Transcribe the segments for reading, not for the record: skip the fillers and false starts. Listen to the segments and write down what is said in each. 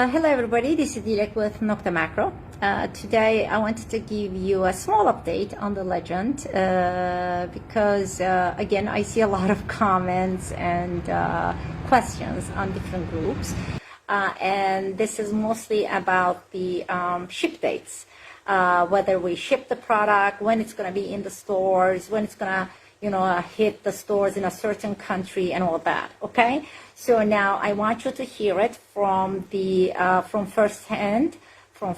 Hello everybody, this is Dilek with Nokta Makro. Today I wanted to give you a small update on the Legend because again I see a lot of comments and questions on different groups and this is mostly about the ship dates, whether we ship the product, when it's going to be in the stores, when it's going to hit the stores in a certain country and all that. Okay, so now I want you to hear it from the from first hand from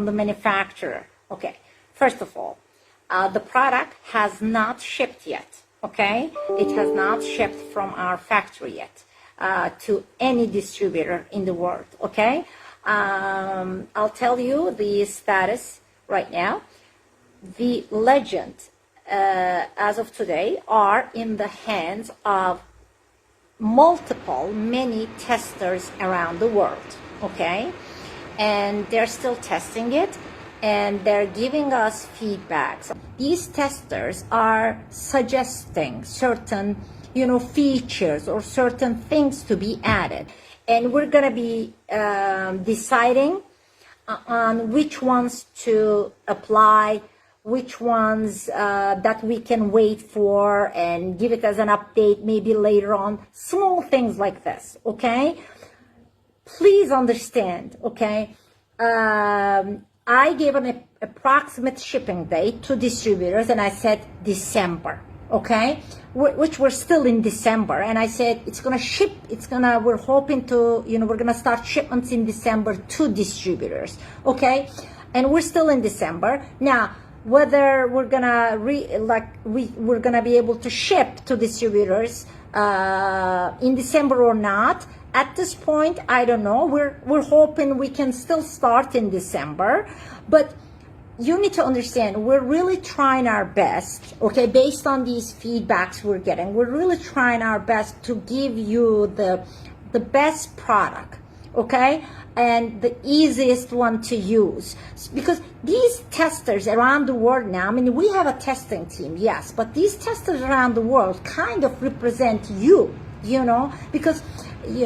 the manufacturer. Okay, first of all, the product has not shipped yet. Okay, it has not shipped from our factory yet to any distributor in the world. Okay, I'll tell you the status right now. The Legend as of today are in the hands of many testers around the world. Okay, and they're still testing it and they're giving us feedbacks. These testers are suggesting certain features or certain things to be added, and we're going to be deciding on which ones to apply, which ones that we can wait for and give it as an update maybe later on. Small things like this. Okay, please understand. Okay, I gave an approximate shipping date to distributors and I said December. Okay, which we're still in December, and I said it's gonna ship, we're hoping to, we're gonna start shipments in December to distributors. Okay, and we're still in December now. Whether we're gonna we're gonna be able to ship to distributors in December or not, at this point I don't know. We're hoping we can still start in December, but you need to understand we're really trying our best. Okay, based on these feedbacks we're getting, we're really trying our best to give you the best product. Okay, and the easiest one to use, because these testers around the world now, I mean, we have a testing team, yes, but these testers around the world kind of represent you, because we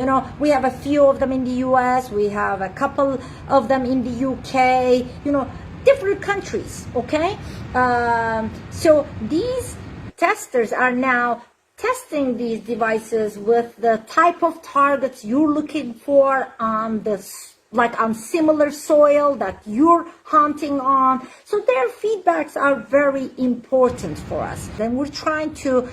have a few of them in the US, we have a couple of them in the UK, different countries. Okay, so these testers are now testing these devices with the type of targets you're looking for on on similar soil that you're hunting on. So their feedbacks are very important for us. Then we're trying to,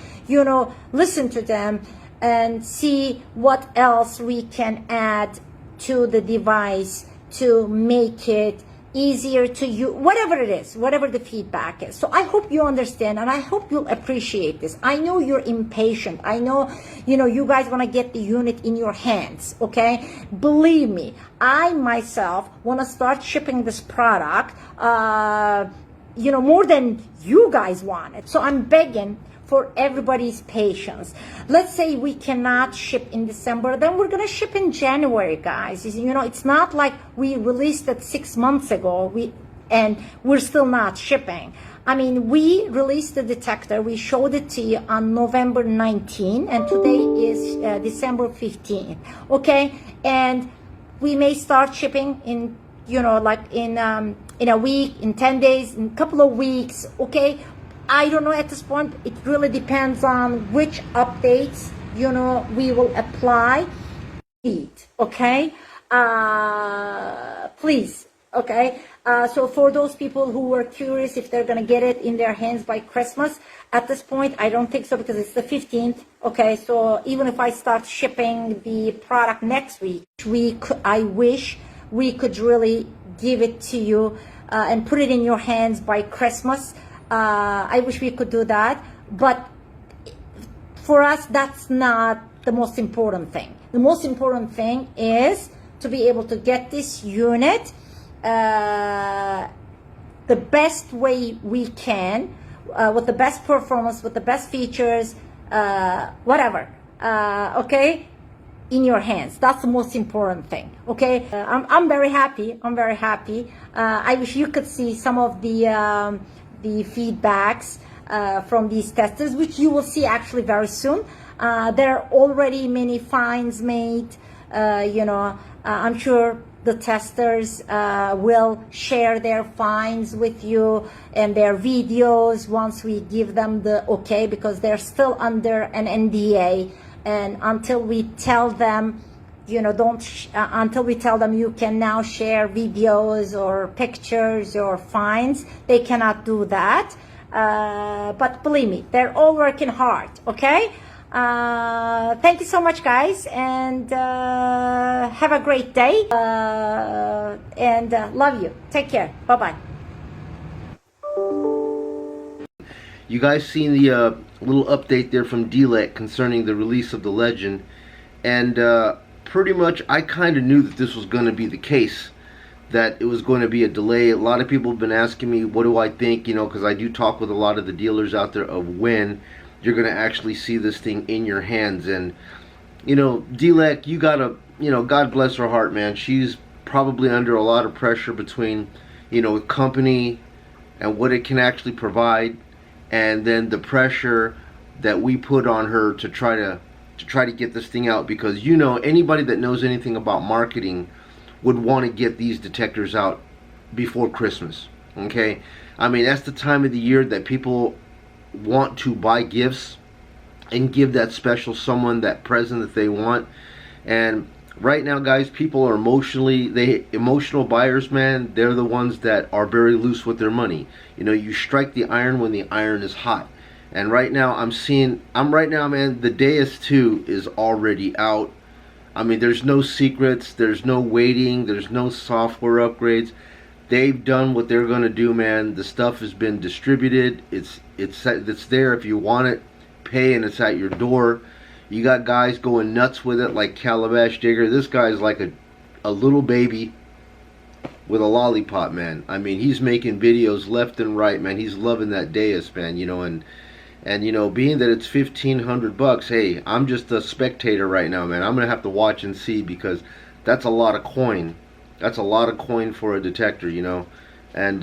listen to them and see what else we can add to the device to make it easier to use, whatever it is, whatever the feedback is. So I hope you understand and I hope you'll appreciate this. I know you're impatient. I know, you guys want to get the unit in your hands. Okay, believe me, I myself want to start shipping this product more than you guys want it. So I'm begging for everybody's patience. Let's say we cannot ship in December, then we're gonna ship in January, guys. It's not like we released it 6 months ago and we're still not shipping. I mean, we released the detector, we showed it to you on November 19, and today is December 15. Okay, and we may start shipping in in a week, in 10 days, in a couple of weeks. Okay, I don't know at this point. It really depends on which updates we will apply. Okay, please. Okay, so for those people who were curious if they're gonna get it in their hands by Christmas, at this point I don't think so, because it's the 15th. Okay, so even if I start shipping the product next week, I wish we could really give it to you and put it in your hands by Christmas. I wish we could do that, but for us, that's not the most important thing. The most important thing is to be able to get this unit the best way we can, with the best performance, with the best features, whatever, okay, in your hands. That's the most important thing. Okay, I'm very happy. I wish you could see some of the feedbacks from these testers, which you will see actually very soon. There are already many finds made. I'm sure the testers will share their finds with you and their videos once we give them the okay, because they're still under an NDA, and until we tell them, you know, until we tell them you can now share videos or pictures or finds, they cannot do that. But believe me, they're all working hard. Okay. Thank you so much, guys, and have a great day, and love you. Take care. Bye bye. You guys seen the little update there from Dilek concerning the release of the Legend, and pretty much I kind of knew that this was going to be the case, that it was going to be a delay. A lot of people have been asking me, what do I think, you know, because I do talk with a lot of the dealers out there, of when you're going to actually see this thing in your hands. And, you know, Dilek, you gotta, you know, God bless her heart, man. She's probably under a lot of pressure between, you know, company and what it can actually provide, and then the pressure that we put on her to try to get this thing out, because, you know, anybody that knows anything about marketing would want to get these detectors out before Christmas. Okay, I mean, that's the time of the year that people want to buy gifts and give that special someone that present that they want. And right now, guys, people are emotional buyers, man. They're the ones that are very loose with their money. You know, you strike the iron when the iron is hot. And right now, right now, man, the Deus 2 is already out. I mean, there's no secrets, there's no waiting, there's no software upgrades. They've done what they're going to do, man. The stuff has been distributed. It's there. If you want it, pay, and it's at your door. You got guys going nuts with it, like Calabash Digger. This guy's like a little baby with a lollipop, man. I mean, he's making videos left and right, man. He's loving that Deus, man. You know, and you know, being that it's $1,500, hey, I'm just a spectator right now, man. I'm gonna have to watch and see, because that's a lot of coin. That's a lot of coin for a detector, you know. And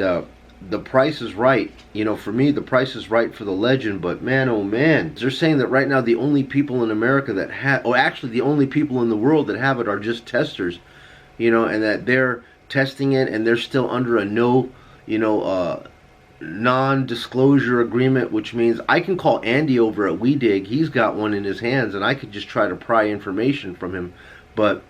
the price is right. You know, for me, the price is right for the Legend. But man, oh man, they're saying that right now the only people in America that have, actually the only people in the world that have it are just testers. You know, and that they're testing it, and they're still under a no, you know, non-disclosure agreement, which means I can call Andy over at WeDig. He's got one in his hands, and I could just try to pry information from him. But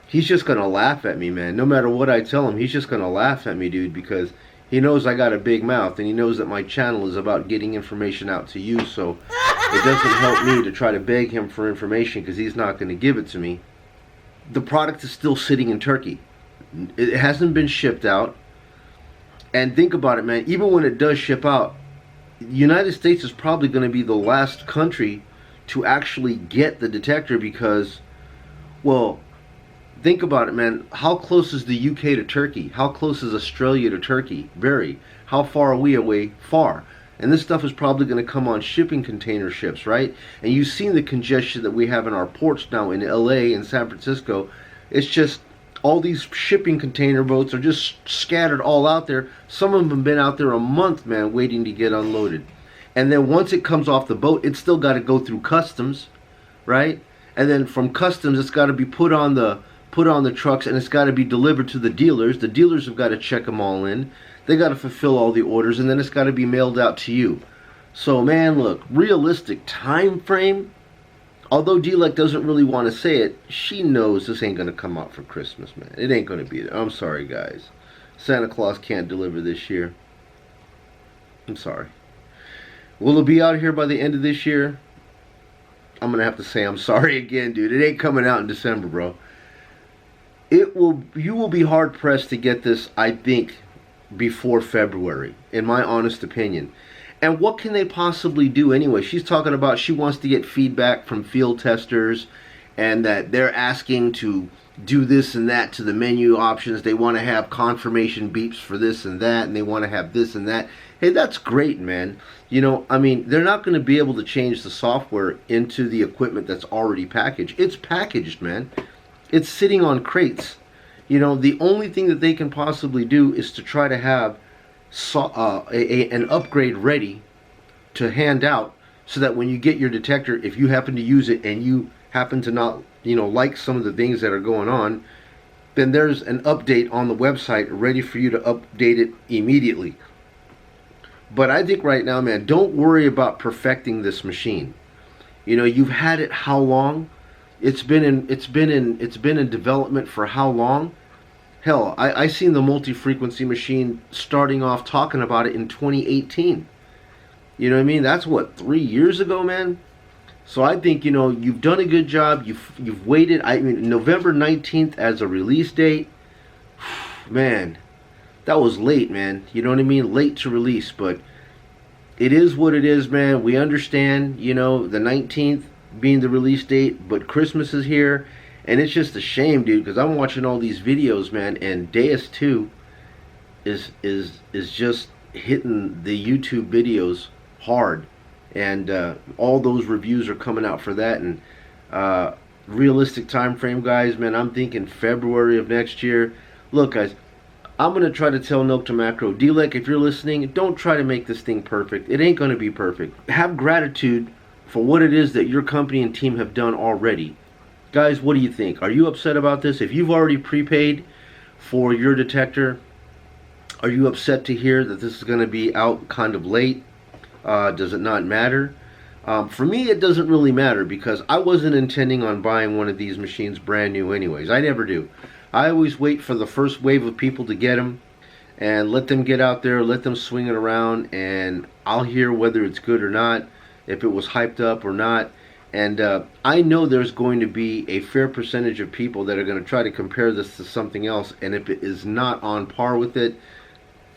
he's just going to laugh at me, man. No matter what I tell him, he's just going to laugh at me, dude, because he knows I got a big mouth, and he knows that my channel is about getting information out to you, so it doesn't help me to try to beg him for information, because he's not going to give it to me. The product is still sitting in Turkey. It hasn't been shipped out. And think about it, man. Even when it does ship out, the United States is probably going to be the last country to actually get the detector, because, well, think about it, man. How close is the UK to Turkey? How close is Australia to Turkey? Very. How far are we away? Far. And this stuff is probably going to come on shipping container ships, right? And you've seen the congestion that we have in our ports now in LA and San Francisco. It's just all these shipping container boats are just scattered all out there. Some of them have been out there a month, man, waiting to get unloaded. And then once it comes off the boat, it's still got to go through customs, right? And then from customs, it's got to be put on the trucks, and it's got to be delivered to the dealers. The dealers have got to check them all in. They got to fulfill all the orders, and then it's got to be mailed out to you. So, man, look, realistic time frame. Although Dilek doesn't really want to say it, she knows this ain't going to come out for Christmas, man. It ain't going to be there. I'm sorry, guys. Santa Claus can't deliver this year. I'm sorry. Will it be out here by the end of this year? I'm going to have to say I'm sorry again, dude. It ain't coming out in December, bro. You will be hard-pressed to get this, I think, before February, in my honest opinion. And what can they possibly do anyway? She's talking about she wants to get feedback from field testers, and that they're asking to do this and that to the menu options. They want to have confirmation beeps for this and that, and they want to have this and that. Hey, that's great, man. You know, I mean, they're not going to be able to change the software into the equipment that's already packaged. It's packaged, man. It's sitting on crates. You know, the only thing that they can possibly do is to try to have an upgrade ready to hand out, so that when you get your detector, if you happen to use it and you happen to not, you know, like some of the things that are going on, then there's an update on the website ready for you to update it immediately. But I think right now, man, don't worry about perfecting this machine. You know, you've had it how long? It's been in development for how long? Hell, I seen the multi-frequency machine starting off talking about it in 2018. You know what I mean? That's what, 3 years ago, man? So I think, you know, you've done a good job. You've waited. I mean, November 19th as a release date. Man, that was late, man. You know what I mean? Late to release, but it is what it is, man. We understand, you know, the 19th being the release date, but Christmas is here, and it's just a shame, dude, because I'm watching all these videos, man, and Deus 2 is just hitting the YouTube videos hard, and all those reviews are coming out for that. And realistic time frame, guys, man, I'm thinking February of next year. Look, guys, I'm going to try to tell Nokta Makro, Dilek, if you're listening, don't try to make this thing perfect. It ain't going to be perfect. Have gratitude for what it is that your company and team have done already. Guys, what do you think? Are you upset about this? If you've already prepaid for your detector, are you upset to hear that this is going to be out kind of late? Does it not matter? For me, it doesn't really matter, because I wasn't intending on buying one of these machines brand new anyways. I never do. I always wait for the first wave of people to get them and let them get out there, let them swing it around, and I'll hear whether it's good or not, if it was hyped up or not. And I know there's going to be a fair percentage of people that are going to try to compare this to something else, and if it is not on par with it,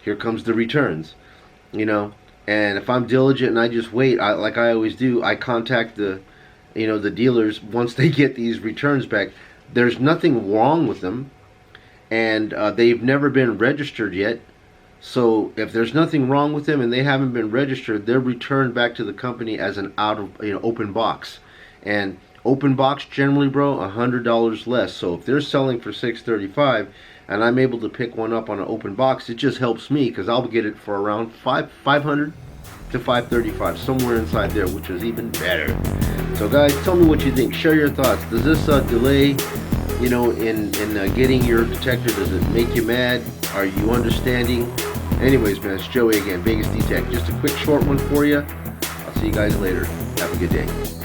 here comes the returns, you know. And if I'm diligent and I just wait, like I always do, I contact the dealers once they get these returns back. There's nothing wrong with them, and they've never been registered yet. So if there's nothing wrong with them and they haven't been registered, they're returned back to the company as an open box. And open box generally, bro, $100 less. So if they're selling for $635 and I'm able to pick one up on an open box, it just helps me, because I'll get it for around $500 to $535, somewhere inside there, which is even better. So guys, tell me what you think. Share your thoughts. Does this delay, you know, in getting your detector, does it make you mad? Are you understanding? Anyways, man, it's Joey again, Vegas Detect. Just a quick short one for you. I'll see you guys later. Have a good day.